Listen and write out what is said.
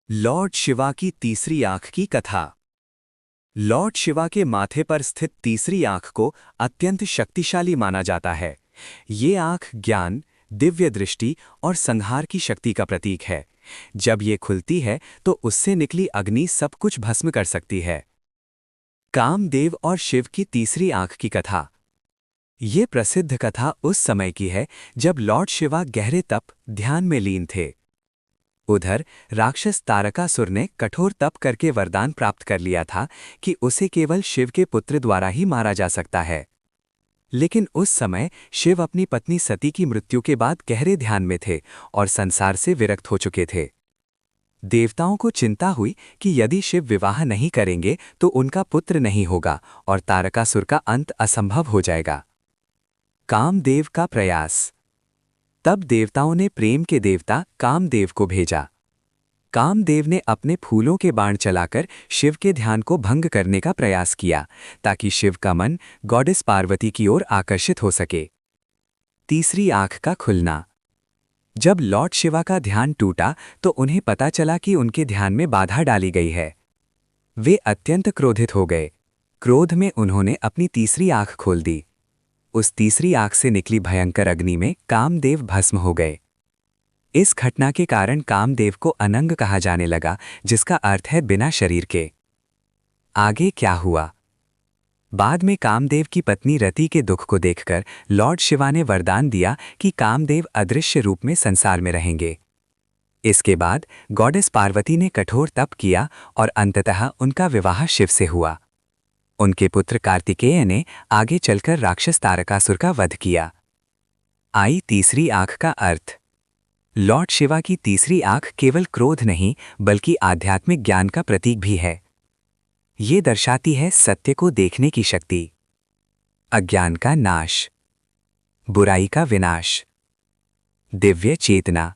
Lord Shiva की तीसरी आंख की कथा। लॉर्ड शिवा के माथे पर स्थित तीसरी आंख को अत्यंत शक्तिशाली माना जाता है। ये आंख ज्ञान, दिव्य दृष्टि और संहार की शक्ति का प्रतीक है। जब ये खुलती है तो उससे निकली अग्नि सब कुछ भस्म कर सकती है। कामदेव और शिव की तीसरी आंख की कथा। ये प्रसिद्ध कथा उस समय की है जब लॉर्ड शिवा गहरे तप, ध्यान में लीन थे। उधर राक्षस तारकासुर ने कठोर तप करके वरदान प्राप्त कर लिया था कि उसे केवल शिव के पुत्र द्वारा ही मारा जा सकता है। लेकिन उस समय शिव अपनी पत्नी सती की मृत्यु के बाद गहरे ध्यान में थे और संसार से विरक्त हो चुके थे। देवताओं को चिंता हुई कि यदि शिव विवाह नहीं करेंगे तो उनका पुत्र नहीं होगा और तारकासुर का अंत असंभव हो जाएगा। कामदेव का प्रयास। तब देवताओं ने प्रेम के देवता कामदेव को भेजा। कामदेव ने अपने फूलों के बाण चलाकर शिव के ध्यान को भंग करने का प्रयास किया ताकि शिव का मन गॉडेस पार्वती की ओर आकर्षित हो सके। तीसरी आंख का खुलना। जब लॉर्ड शिवा का ध्यान टूटा तो उन्हें पता चला कि उनके ध्यान में बाधा डाली गई है। वे अत्यंत क्रोधित हो गए। क्रोध में उन्होंने अपनी तीसरी आंख खोल दी। उस तीसरी आंख से निकली भयंकर अग्नि में कामदेव भस्म हो गए। इस घटना के कारण कामदेव को अनंग कहा जाने लगा, जिसका अर्थ है बिना शरीर के। आगे क्या हुआ? बाद में कामदेव की पत्नी रति के दुख को देखकर लॉर्ड शिवा ने वरदान दिया कि कामदेव अदृश्य रूप में संसार में रहेंगे। इसके बाद गॉडेस पार्वती ने कठोर तप किया और अंततः उनका विवाह शिव से हुआ। उनके पुत्र कार्तिकेय ने आगे चलकर राक्षस तारकासुर का वध किया। आई तीसरी आंख का अर्थ। लॉर्ड शिवा की तीसरी आंख केवल क्रोध नहीं बल्कि आध्यात्मिक ज्ञान का प्रतीक भी है। ये दर्शाती है सत्य को देखने की शक्ति, अज्ञान का नाश, बुराई का विनाश, दिव्य चेतना।